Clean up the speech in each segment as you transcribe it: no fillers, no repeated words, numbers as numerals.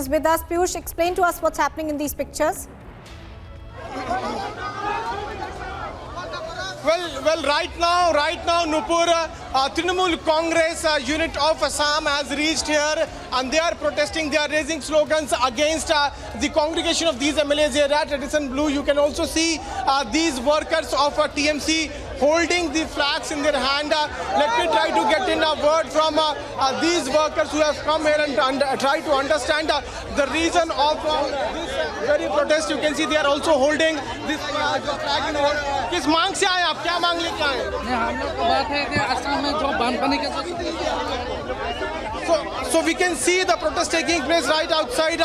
is with us. Piyush, explain to us what's happening in these pictures. Well, right now, Nupur, Trinamool Congress unit of Assam has reached here and they are protesting. They are raising slogans against the congregation of these MLAs here at Edison Blue. You can also see these workers of TMC holding the flags in their hand. Let me try to get in a word from these workers who have come here and try to understand the reason of this very protest. You can see they are also holding this flag in their hand. किस मांग से आए आप? क्या मांग लेके आए? हम लोग को बात है कि असम में जो बांधने के So we can see the protest taking place right outside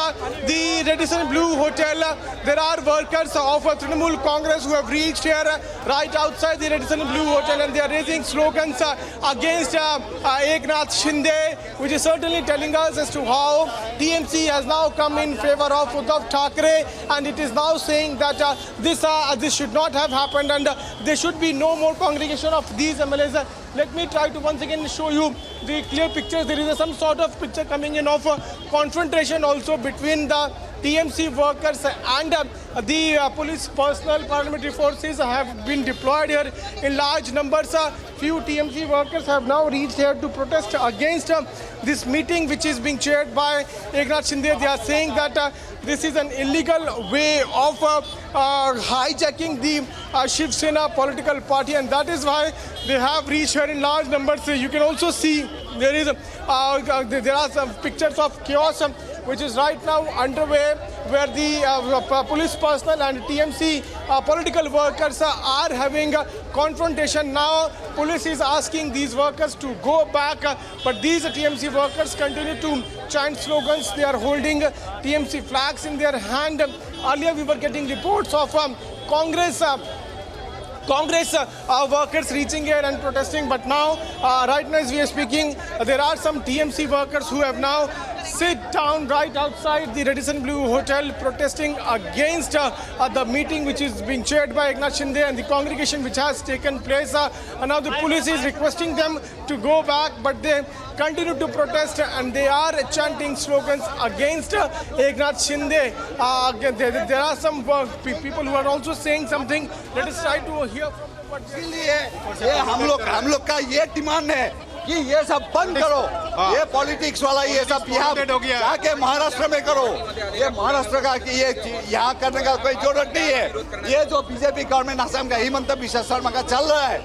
the Edison Blue Hotel. There are workers of Trinamool Congress who have reached here right outside the Edison Blue Hotel and they are raising slogans against Anti-Shinde, which is certainly telling us as to how TMC has now come in favor of Uddhav Thackeray, and it is now saying that this should not have happened and there should be no more congregation of these MLAs. Let me try to once again show you the clear pictures. There is some sort of picture coming in of confrontation also between the TMC workers and the police personnel. Paramilitary forces have been deployed here in large numbers. Few TMC workers have now reached here to protest against this meeting which is being chaired by Anti-Shinde. They are saying that this is an illegal way of hijacking the Shiv Sena political party, and that is why they have reached here in large numbers. You can also see there are some pictures of chaos which is right now underway, where the police personnel and TMC political workers are having a confrontation. Now police is asking these workers to go back, but these TMC workers continue to chant slogans. They are holding TMC flags in their hand. Earlier we were getting reports of Congress workers reaching here and protesting, but now right now as we are speaking, there are some TMC workers who have now sit down right outside the Edison Blue Hotel protesting against the meeting which is being chaired by Anti-Shinde and the congregation which has taken place. And now the police is requesting them to go back, but they continue to protest and they are chanting slogans against Anti-Shinde. There are some people who are also saying something. Let us try to hear from them what they say. ये हम लोग का ये demand है कि ये सब बंद करो, ये पॉलिटिक्स वाला ये सब यहाँ जाके महाराष्ट्र में करो। ये महाराष्ट्र का कि ये यहाँ करने का कोई जरूरत नहीं है। ये जो बीजेपी गवर्नमेंट असम का हिमंत बिश्वा शर्मा का चल रहा है,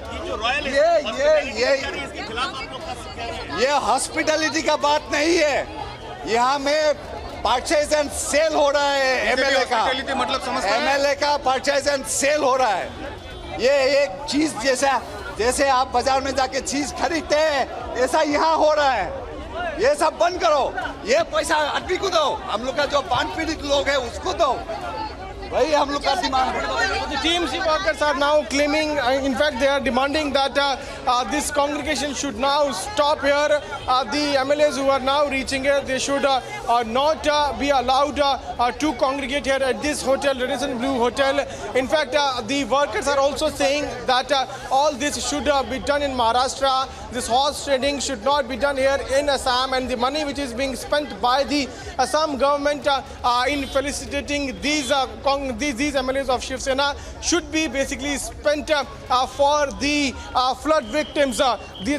ये हॉस्पिटलिटी का बात नहीं है। यहाँ में परचेज एंड सेल हो रहा है एमएलए का, एमएलए का परचेज एंड सेल हो रहा है। ये एक चीज जैसे आप बाजार में जाके चीज खरीदते हैं, ऐसा यहाँ हो रहा है। ये सब बंद करो, ये पैसा आदमी को दो, हम लोग का जो बाढ़ पीड़ित लोग है उसको दो, वही हम लोग का डिमांड है। The TMC workers are now claiming, in fact, they are demanding that this congregation should now stop here. The MLAs who are now reaching here, they should not be allowed to congregate here at this hotel, Edison Blue Hotel. In fact, the workers are also saying that all this should be done in Maharashtra. This horse trading should not be done here in Assam, and the money which is being spent by the Assam government in felicitating these MLAs of Shiv Sena should be basically spent for the flood victims. The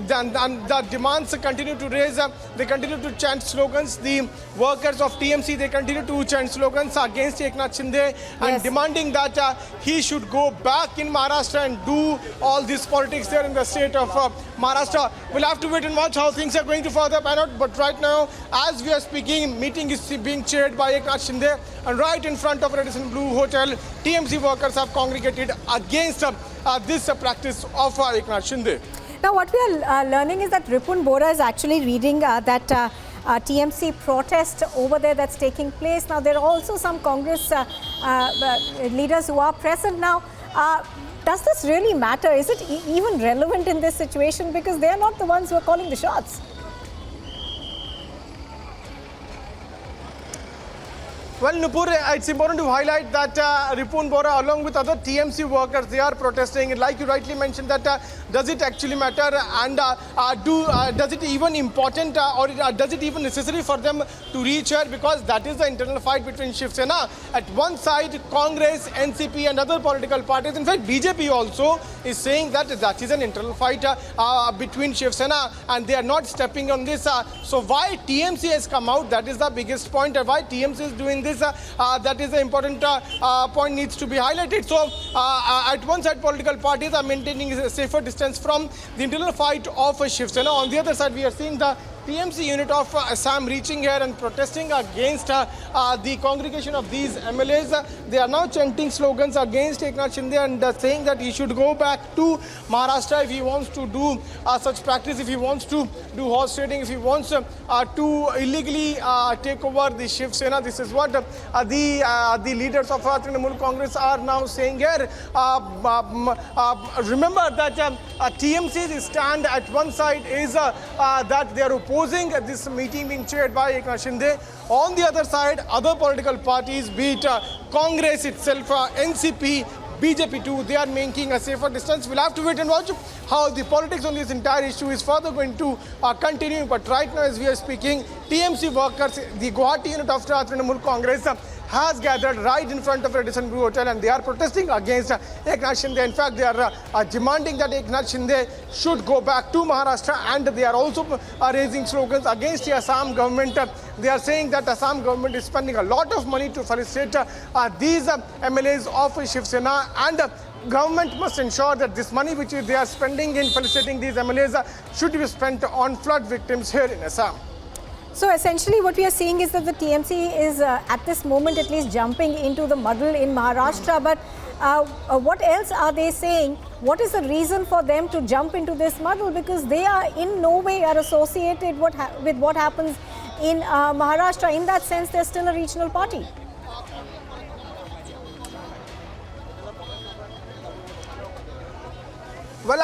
demands continue to raise. They continue to chant slogans. The workers of TMC, they continue to chant slogans against Anti-Shinde and demanding that he should go back in Maharashtra and do all this politics there in the state of Maharashtra. We'll have to wait and watch how things are going to further pan out. But right now, as we are speaking, meeting is being chaired by Anti-Shinde, and right in front of Edison Blue Hotel, TMC workers have congregated against this practice of Anti-Shinde. Now, what we are learning is that Ripun Bora is actually reading that TMC protest over there that's taking place. Now, there are also some Congress leaders who are present now. Does this really matter? Is it even relevant in this situation? Because they are not the ones who are calling the shots. Well, Nupur, it's important to highlight that Ripun Bora, along with other TMC workers, they are protesting. Like you rightly mentioned, that does it actually matter, and does it even important or does it even necessary for them to reach here? Because that is the internal fight between Shiv Sena. At one side, Congress, NCP and other political parties, in fact BJP also is saying that that is an internal fight between Shiv Sena and they are not stepping on this. So why TMC has come out, that is the biggest point. Why TMC is doing this, that is the important point needs to be highlighted. So at one side, political parties are maintaining a safer distance from the internal fight of Shiv Sena. On the other side, we are seeing the TMC unit of Assam reaching here and protesting against the congregation of these MLAs. They are now chanting slogans against Eknath Shinde and saying that he should go back to Maharashtra if he wants to do such practice, if he wants to do horse trading, if he wants to illegally take over the Shiv Sena. This is what the leaders of Trinamool Congress are now saying here. Remember that TMC's stand at one side is that they are opposing this meeting being chaired by Eknath Shinde. On the other side, other political parties, be it Congress itself, NCP, BJP too, they are making a safer distance. We'll have to wait and watch how the politics on this entire issue is further going to continue. But right now, as we are speaking, TMC workers, the Guwahati unit of Trinamool Congress, has gathered right in front of the Radisson Blu Hotel and they are protesting against Eknath Shinde. In fact, they are demanding that Eknath Shinde should go back to Maharashtra, and they are also raising slogans against the Assam government. They are saying that Assam government is spending a lot of money to felicitate these MLAs of Shiv Sena, and government must ensure that this money which they are spending in felicitating these MLAs should be spent on flood victims here in Assam. So essentially what we are seeing is that the TMC is at this moment at least jumping into the muddle in Maharashtra. But what else are they saying? What is the reason for them to jump into this muddle? Because they are in no way are associated with what happens in Maharashtra. In that sense, they're still a regional party. Well,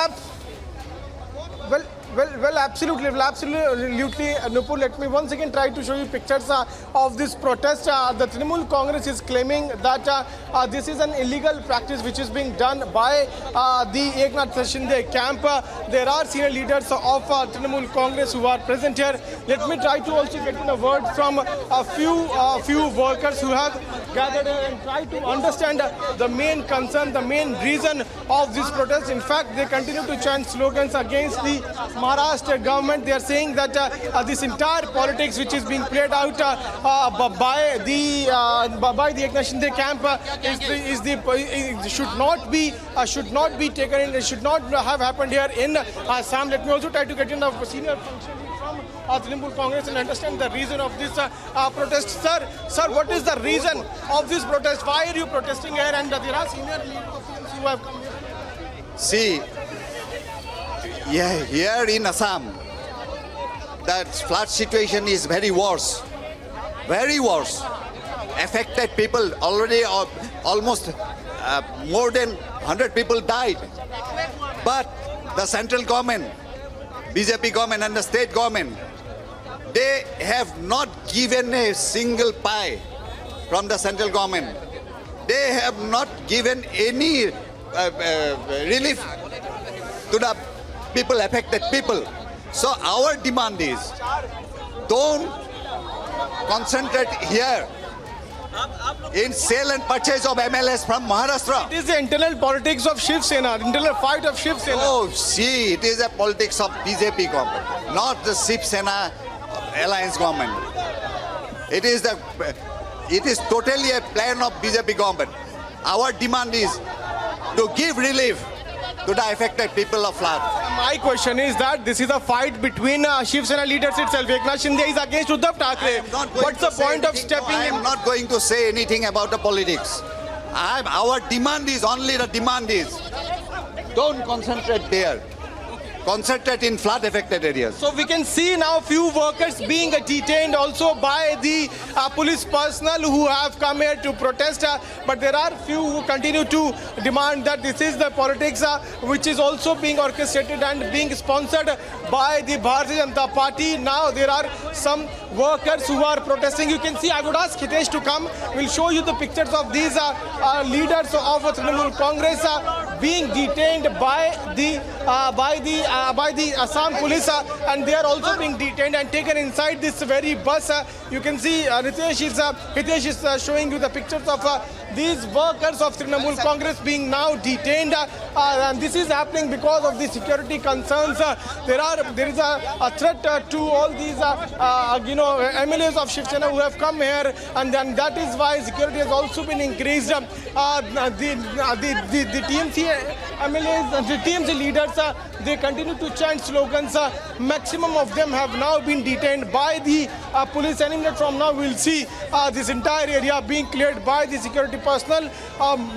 absolutely, Nupur. Let me once again try to show you pictures of this protest. The Trinamool Congress is claiming that this is an illegal practice which is being done by the Eknath Shinde camp. There are senior leaders of Trinamool Congress who are present here. Let me try to also get in a word from a few workers who have gathered here and try to understand the main concern, the main reason of this protest. In fact, they continue to chant slogans against the Maharashtra government. They are saying that this entire politics which is being played out by the Eknath Shinde camp should not be taken in. It should not have happened here in Assam. Let me also try to get in a senior functionary from Trinamool Congress and understand the reason of this protest. Sir, what is the reason of this protest? Why are you protesting here? And there are senior leaders who have come here. See, here in Assam, that flood situation is very worse. Very worse. Affected people already, almost more than 100 people died. But the central government, BJP government and the state government, they have not given a single pie from the central government. They have not given any relief to the people, affected people. So our demand is, don't concentrate here in sale and purchase of MLS from Maharashtra. It is the internal politics of Shiv Sena, internal fight of Shiv Sena. Oh, see, it is a politics of BJP government, not the Shiv Sena alliance government. It is totally a plan of BJP government. Our demand is to give relief to the affected people of flood. My question is that this is a fight between Shiv Sena leaders itself. Eknath Shinde is against Uddhav Thackeray. What's the point of stepping in? I am not going to say anything about the politics. Our demand is, only the demand is, don't concentrate there. Concentrate in flood affected areas. So we can see now few workers being detained also by the police personnel who have come here to protest. But there are few who continue to demand that this is the politics which is also being orchestrated and being sponsored by the Bharatiya Janata Party. Now there are some workers who are protesting. You can see, I would ask Hitesh to come. We'll show you the pictures of these leaders of Trinamool Congress. being detained by the Assam police, and they are also being detained and taken inside this very bus. You can see Hitesh is showing you the pictures of these workers of Trinamool Congress being now detained, and this is happening because of the security concerns. There is a threat to all these MLAs of Shiv Sena who have come here, and then that is why security has also been increased. The TMC MLAs, the TMC leaders, they continue to chant slogans. Maximum of them have now been detained by the police. Any minute from now, we'll see this entire area being cleared by the security personnel.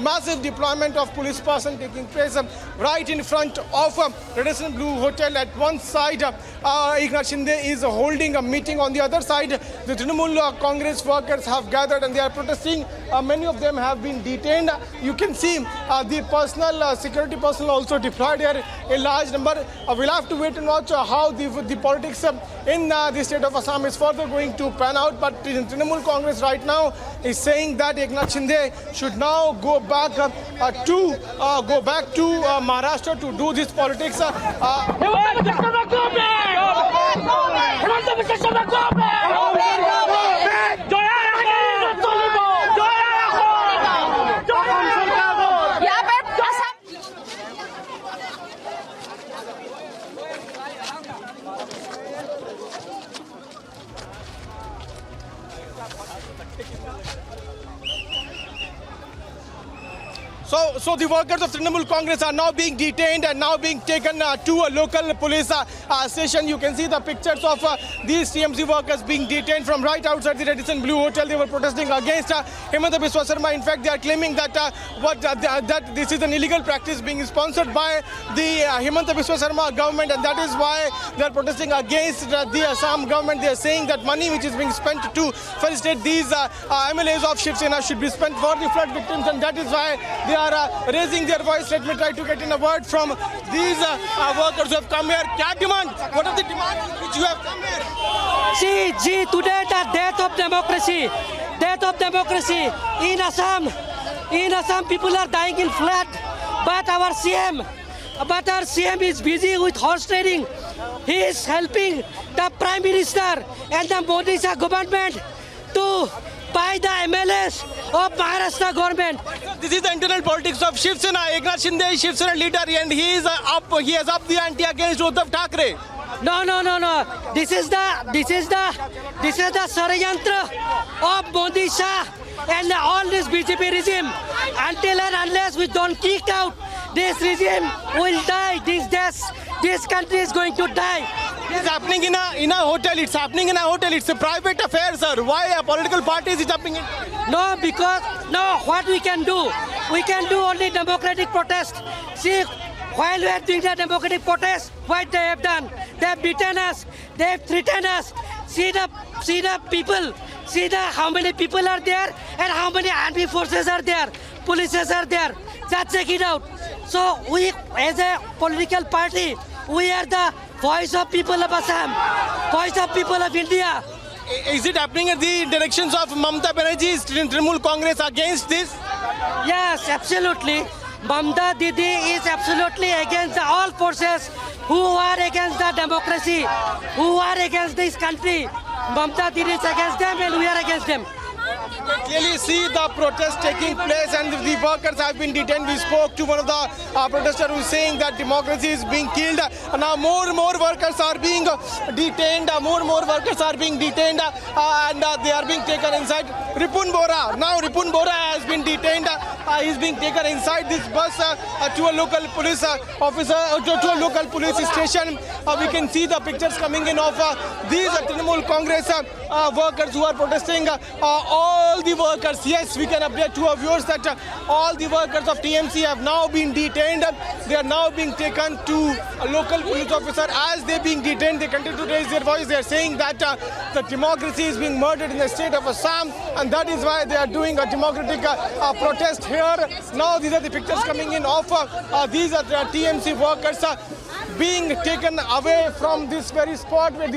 Massive deployment of police personnel taking place right in front of Radisson Blue Hotel. At one side, Anti-Shinde is holding a meeting. On the other side, the Trinamool Congress workers have gathered and they are protesting. Many of them have been detained. You can see the personnel, security personnel also deployed here, a large number. We'll have to wait and watch how the politics in the state of Assam is further going to pan out. But Trinamool Congress right now is saying that Anti-Shinde should now go back to Maharashtra to do this politics. So the workers of Trinamool Congress are now being detained and now being taken to a local police station. You can see the pictures of these TMC workers being detained from right outside the Radisson Blue Hotel. They were protesting against Himanta Biswa Sarma. In fact, they are claiming that that this is an illegal practice being sponsored by the Himanta Biswa Sarma government, and that is why they are protesting against the Assam government. They are saying that money which is being spent to felicitate these MLAs of Shiv Sena should be spent for the flood victims, and that is why they are raising their voice. Let me try to get in a word from these workers who have come here. What demand? What are the demands which you have come here? See, today the death of democracy in Assam. In Assam, people are dying in flood, but our CM is busy with horse trading. He is helping the Prime Minister and the Modi government to by the MLAs of Maharashtra government. This is the internal politics of Shiv Sena. Eknath Shinde is Shiv Sena leader and he has upped the ante against Uddhav Thackeray. No. This is the Sarayantra of Modi Shah and all this BJP regime. Until and unless we don't kick out this regime, will die. This country is going to die. It's happening in a hotel. It's happening in a hotel. It's a private affair, sir. Why a political party is jumping in? What we can do? We can do only democratic protest. See, while we are doing the democratic protest, what they have done? They have beaten us. They have threatened us. See the people. See how many people are there and how many army forces are there. Polices are there. Just check it out. So we, as a political party, we are the voice of people of Assam, voice of people of India. Is it happening at the directions of Mamata Banerjee's Trinamool Congress against this? Yes, absolutely. Mamata Didi is absolutely against all forces who are against the democracy, who are against this country. Mamata Didi is against them and we are against them. Clearly see the protest taking place and the workers have been detained. We spoke to one of the protesters who is saying that democracy is being killed. Now more workers are being detained. More workers are being detained and they are being taken inside. Ripun Bora has been detained. He is being taken inside this bus to a local police officer, to a local police station. We can see the pictures coming in of these Trinamool Congress workers who are protesting. All the workers, yes, we can update to our viewers that all the workers of TMC have now been detained. They are now being taken to a local police officer. As they are being detained, they continue to raise their voice. They are saying that the democracy is being murdered in the state of Assam, and that is why they are doing a democratic protest here. Now these are the pictures coming in of these are the TMC workers being taken away from this very spot where the